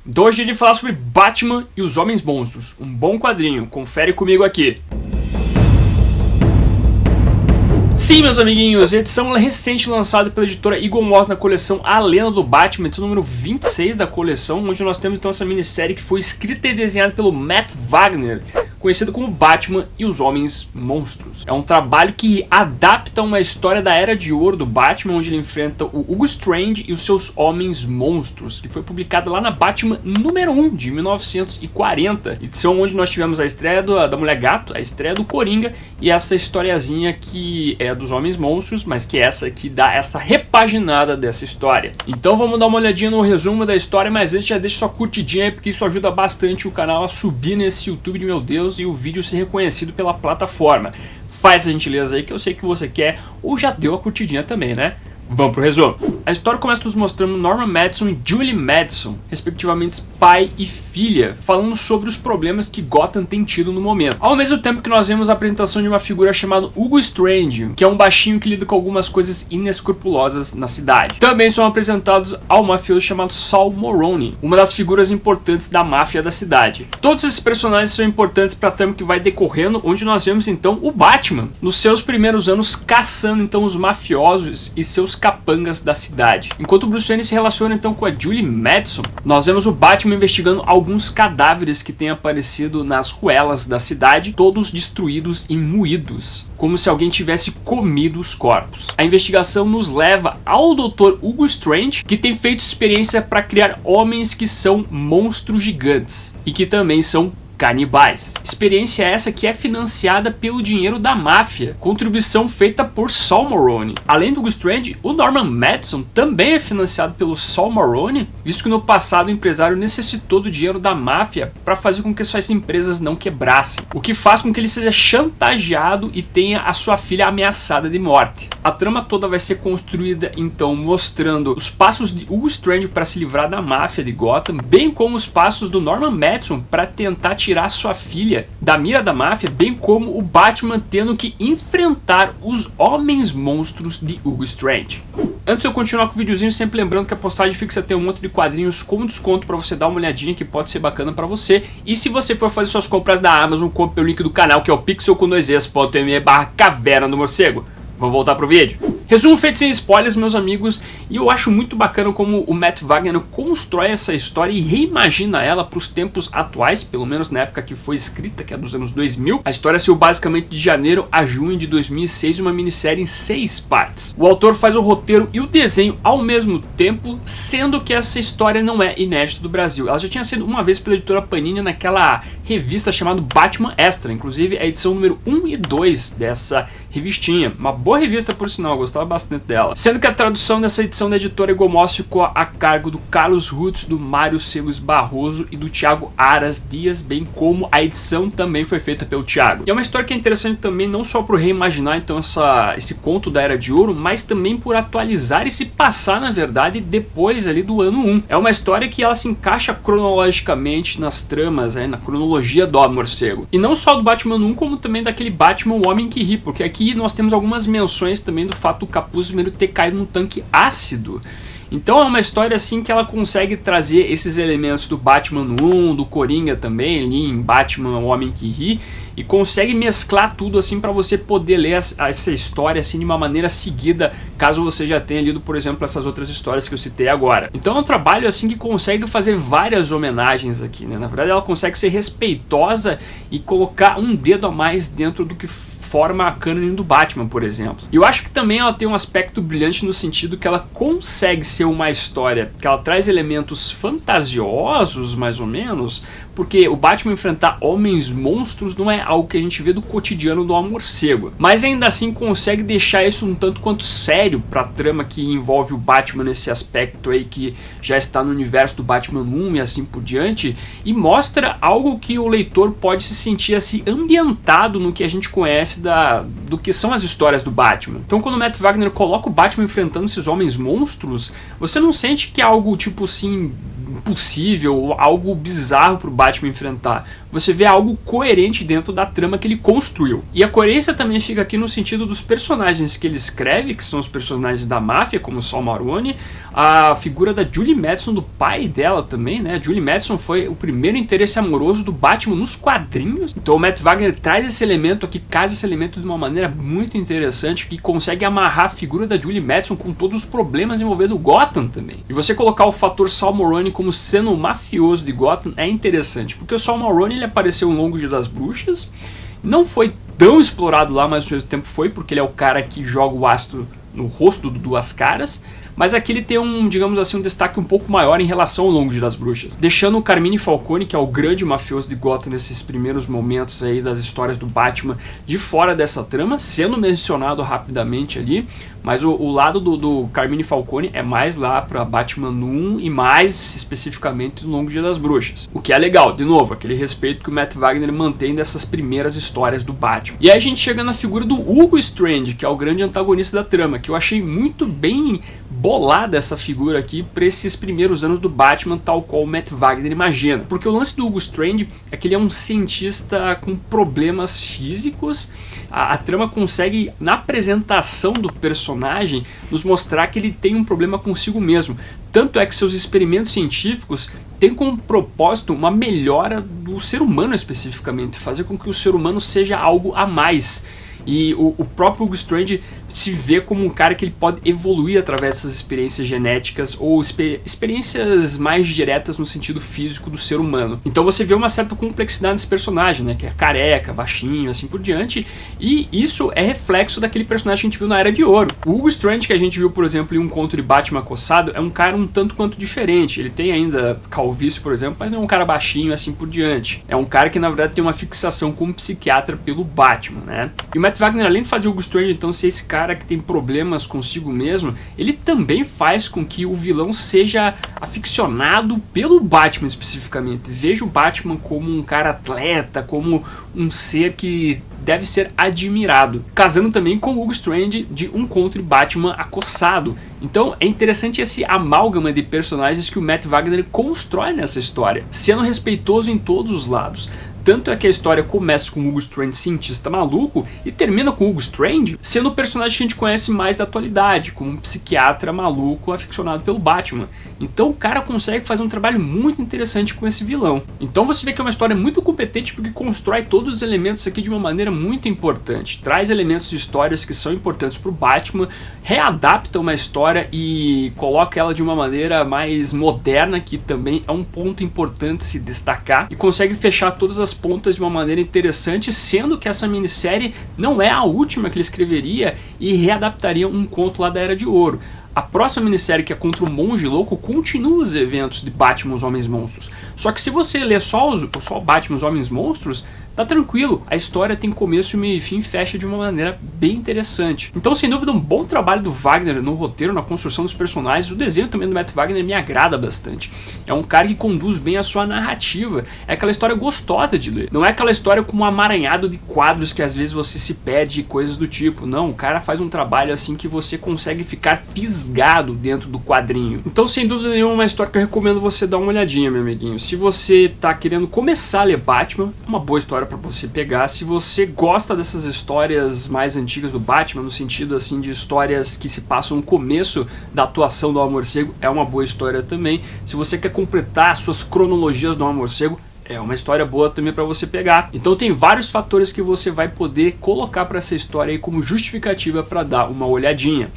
Então hoje a gente vai falar sobre Batman e os Homens Monstros, um bom quadrinho, confere comigo aqui. Sim, meus amiguinhos, edição recente lançada pela editora Eagle Moss na coleção A Lenda do Batman, edição número 26 da coleção, onde nós temos então essa minissérie que foi escrita e desenhada pelo Matt Wagner, conhecido como Batman e os Homens Monstros. É um trabalho que adapta uma história da Era de Ouro do Batman, onde ele enfrenta o Hugo Strange e os seus Homens Monstros, que foi publicada lá na Batman número 1 de 1940, edição onde nós tivemos a estreia da Mulher Gato, a estreia do Coringa e essa historiazinha que é dos Homens Monstros, mas que é essa que dá essa repaginada dessa história. Então vamos dar uma olhadinha no resumo da história, mas antes já deixa sua curtidinha aí, porque isso ajuda bastante o canal a subir nesse YouTube de meu Deus e o vídeo ser reconhecido pela plataforma. Faz essa gentileza aí que eu sei que você quer ou já deu a curtidinha também, né? Vamos pro resumo. A história começa nos mostrando Norman Madison e Julie Madison, respectivamente pai e filha, falando sobre os problemas que Gotham tem tido no momento. Ao mesmo tempo que nós vemos a apresentação de uma figura chamada Hugo Strange, que é um baixinho que lida com algumas coisas inescrupulosas na cidade. Também são apresentados ao mafioso chamado Saul Moroni, uma das figuras importantes da máfia da cidade. Todos esses personagens são importantes para a trama que vai decorrendo, onde nós vemos então o Batman, nos seus primeiros anos, caçando então os mafiosos e seus capangas da cidade. Enquanto o Bruce Wayne se relaciona então com a Julie Madison, nós vemos o Batman investigando alguns cadáveres que têm aparecido nas ruelas da cidade, todos destruídos e moídos, como se alguém tivesse comido os corpos. A investigação nos leva ao Dr. Hugo Strange, que tem feito experiência para criar homens que são monstros gigantes e que também são canibais. Experiência essa que é financiada pelo dinheiro da máfia, contribuição feita por Saul Moroni. Além do Hugo Strange, o Norman Madison também é financiado pelo Saul Moroni, visto que no passado o empresário necessitou do dinheiro da máfia para fazer com que suas empresas não quebrassem, o que faz com que ele seja chantageado e tenha a sua filha ameaçada de morte. A trama toda vai ser construída então mostrando os passos de Hugo Strange para se livrar da máfia de Gotham, bem como os passos do Norman Madison para tentar tirar sua filha da mira da máfia, bem como o Batman tendo que enfrentar os Homens Monstros de Hugo Strange. Antes de eu continuar com o videozinho, sempre lembrando que a postagem fixa tem um monte de quadrinhos com desconto para você dar uma olhadinha, que pode ser bacana para você. E se você for fazer suas compras da Amazon, compre pelo link do canal, que é o pixel com 2es.me/caverna do morcego. Vamos voltar pro vídeo. Resumo feito sem spoilers, meus amigos, e eu acho muito bacana como o Matt Wagner constrói essa história e reimagina ela para os tempos atuais, pelo menos na época que foi escrita, que é dos anos 2000. A história saiu basicamente de janeiro a junho de 2006, uma minissérie em 6 partes. O autor faz o roteiro e o desenho ao mesmo tempo, sendo que essa história não é inédita do Brasil. Ela já tinha sido uma vez pela editora Panini naquela revista chamada Batman Extra, inclusive a edição número 1 e 2 dessa revistinha. Uma boa revista, por sinal, eu gostava bastante dela. Sendo que a tradução dessa edição da editora Eagle Moss ficou a cargo do Carlos Rutz, do Mário Selos Barroso e do Thiago Aras Dias, bem como a edição também foi feita pelo Thiago. E é uma história que é interessante também, não só por reimaginar então esse conto da Era de Ouro, mas também por atualizar e se passar, na verdade, depois ali do ano 1. É uma história que ela se encaixa cronologicamente nas tramas, na cronologia do Morcego. E não só do Batman 1, como também daquele Batman O Homem que Ri, porque aqui nós temos algumas menções também do fato do Capuz Vermelho ter caído num tanque ácido. Então é uma história assim que ela consegue trazer esses elementos do Batman 1, do Coringa também, ali em Batman O Homem que Ri, e consegue mesclar tudo assim para você poder ler essa história assim de uma maneira seguida, caso você já tenha lido, por exemplo, essas outras histórias que eu citei agora. Então é um trabalho assim que consegue fazer várias homenagens aqui, né? Na verdade ela consegue ser respeitosa e colocar um dedo a mais dentro do que forma a canon do Batman, por exemplo. E eu acho que também ela tem um aspecto brilhante no sentido que ela consegue ser uma história que ela traz elementos fantasiosos, mais ou menos, porque o Batman enfrentar homens monstros não é algo que a gente vê do cotidiano do morcego, mas ainda assim consegue deixar isso um tanto quanto sério para a trama que envolve o Batman nesse aspecto aí que já está no universo do Batman 1 e assim por diante, e mostra algo que o leitor pode se sentir assim ambientado no que a gente conhece do que são as histórias do Batman. Então quando o Matt Wagner coloca o Batman enfrentando esses homens monstros, você não sente que é algo tipo assim impossível ou algo bizarro pro Batman enfrentar. Você vê algo coerente dentro da trama que ele construiu. E a coerência também fica aqui no sentido dos personagens que ele escreve, que são os personagens da máfia, como Sal Maroni, a figura da Julie Madison, do pai dela também, né? A Julie Madison foi o primeiro interesse amoroso do Batman nos quadrinhos. Então o Matt Wagner traz esse elemento aqui, casa esse elemento de uma maneira muito interessante, que consegue amarrar a figura da Julie Madison com todos os problemas envolvendo Gotham também. E você colocar o fator Sal Maroni como sendo o mafioso de Gotham é interessante, porque o Sal Maroni ele apareceu em Longo Dia das Bruxas, não foi tão explorado lá, mas ao mesmo tempo foi, porque ele é o cara que joga o ácido no rosto do Duas Caras, mas aqui ele tem um, digamos assim, um destaque um pouco maior em relação ao Longo Dia das Bruxas, deixando o Carmine Falcone, que é o grande mafioso de Gotham nesses primeiros momentos aí das histórias do Batman, de fora dessa trama, sendo mencionado rapidamente ali, mas o lado do Carmine Falcone é mais lá para Batman 1 e mais especificamente no Longo Dia das Bruxas, o que é legal, de novo, aquele respeito que o Matt Wagner mantém dessas primeiras histórias do Batman. E aí a gente chega na figura do Hugo Strange, que é o grande antagonista da trama, que eu achei muito bem bolada essa figura aqui para esses primeiros anos do Batman, tal qual o Matt Wagner imagina. Porque o lance do Hugo Strange é que ele é um cientista com problemas físicos. A trama consegue, na apresentação do personagem, nos mostrar que ele tem um problema consigo mesmo. Tanto é que seus experimentos científicos têm como propósito uma melhora do ser humano especificamente, fazer com que o ser humano seja algo a mais. E o próprio Hugo Strange se vê como um cara que ele pode evoluir através dessas experiências genéticas ou experiências mais diretas no sentido físico do ser humano. Então você vê uma certa complexidade nesse personagem, né, que é careca, baixinho, assim por diante, e isso é reflexo daquele personagem que a gente viu na Era de Ouro. O Hugo Strange que a gente viu, por exemplo, em Um Conto de Batman Acossado, é um cara um tanto quanto diferente. Ele tem ainda calvície, por exemplo, mas não é um cara baixinho, assim por diante. É um cara que na verdade tem uma fixação como psiquiatra pelo Batman, né? E o Matt Wagner, além de fazer o Hugo Strange então ser esse cara que tem problemas consigo mesmo, ele também faz com que o vilão seja aficionado pelo Batman especificamente. Veja o Batman como um cara atleta, como um ser que deve ser admirado, casando também com o Hugo Strange de Um Conto de Batman Acossado. Então é interessante esse amálgama de personagens que o Matt Wagner constrói nessa história, sendo respeitoso em todos os lados. Tanto é que a história começa com o Hugo Strange cientista maluco e termina com o Hugo Strange sendo o personagem que a gente conhece mais da atualidade, como um psiquiatra maluco aficionado pelo Batman. Então o cara consegue fazer um trabalho muito interessante com esse vilão. Então você vê que é uma história muito competente porque constrói todos os elementos aqui de uma maneira muito importante. Traz elementos de histórias que são importantes para o Batman, readapta uma história e coloca ela de uma maneira mais moderna, que também é um ponto importante se destacar, e consegue fechar todas as pontas de uma maneira interessante, sendo que essa minissérie não é a última que ele escreveria e readaptaria um conto lá da Era de Ouro. A próxima minissérie, que é Contra o Monge Louco, continua os eventos de Batman os Homens Monstros. Só que se você ler só Batman os Homens Monstros, tá tranquilo, a história tem começo, meio e fim, e fecha de uma maneira bem interessante. Então, sem dúvida, um bom trabalho do Wagner no roteiro, na construção dos personagens. O desenho também do Matt Wagner me agrada bastante. É um cara que conduz bem a sua narrativa. É aquela história gostosa de ler. Não é aquela história com um amaranhado de quadros que às vezes você se perde e coisas do tipo. Não, o cara faz um trabalho assim que você consegue ficar fisgado dentro do quadrinho. Então, sem dúvida nenhuma, é uma história que eu recomendo você dar uma olhadinha, meu amiguinho. Se você tá querendo começar a ler Batman, é uma boa história para você pegar. Se você gosta dessas histórias mais antigas do Batman, no sentido assim de histórias que se passam no começo da atuação do Homem-Morcego, é uma boa história também. Se você quer completar suas cronologias do Homem-Morcego, é uma história boa também para você pegar. Então tem vários fatores que você vai poder colocar para essa história aí como justificativa para dar uma olhadinha.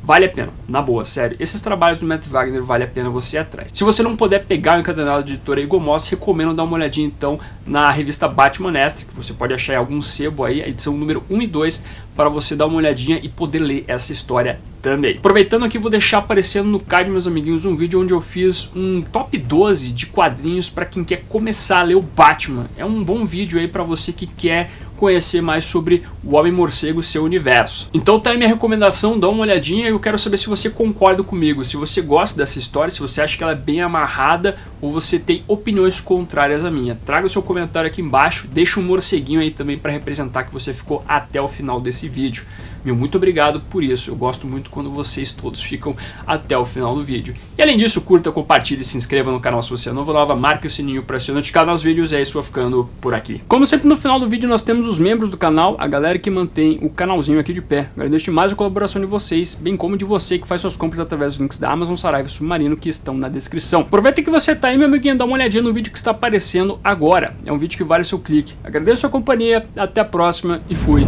Vale a pena, na boa, sério. Esses trabalhos do Matt Wagner vale a pena você ir atrás. Se você não puder pegar o encadernado da editora Eagle Moss, recomendo dar uma olhadinha então na revista Batman Extra, que você pode achar em algum sebo aí, a edição número 1 e 2, para você dar uma olhadinha e poder ler essa história também. Aproveitando aqui, vou deixar aparecendo no card, meus amiguinhos, um vídeo onde eu fiz um top 12 de quadrinhos para quem quer começar a ler o Batman. É um bom vídeo aí para você que quer conhecer mais sobre o Homem-Morcego e seu universo. Então tá aí minha recomendação, dá uma olhadinha e eu quero saber se você concorda comigo, se você gosta dessa história, se você acha que ela é bem amarrada ou você tem opiniões contrárias à minha. Traga o seu comentário aqui embaixo, deixa um morceguinho aí também para representar que você ficou até o final desse vídeo. Meu muito obrigado por isso, eu gosto muito quando vocês todos ficam até o final do vídeo. E além disso, curta, compartilhe, se inscreva no canal se você é novo, marque o sininho para ser notificado nos vídeos e é isso, vou ficando por aqui. Como sempre no final do vídeo nós temos os membros do canal, a galera que mantém o canalzinho aqui de pé. Agradeço demais a colaboração de vocês, bem como de você que faz suas compras através dos links da Amazon, Saraiva e Submarino que estão na descrição. Aproveita que você tá aí, meu amiguinho, dá uma olhadinha no vídeo que está aparecendo agora. É um vídeo que vale seu clique. Agradeço a sua companhia, até a próxima e fui.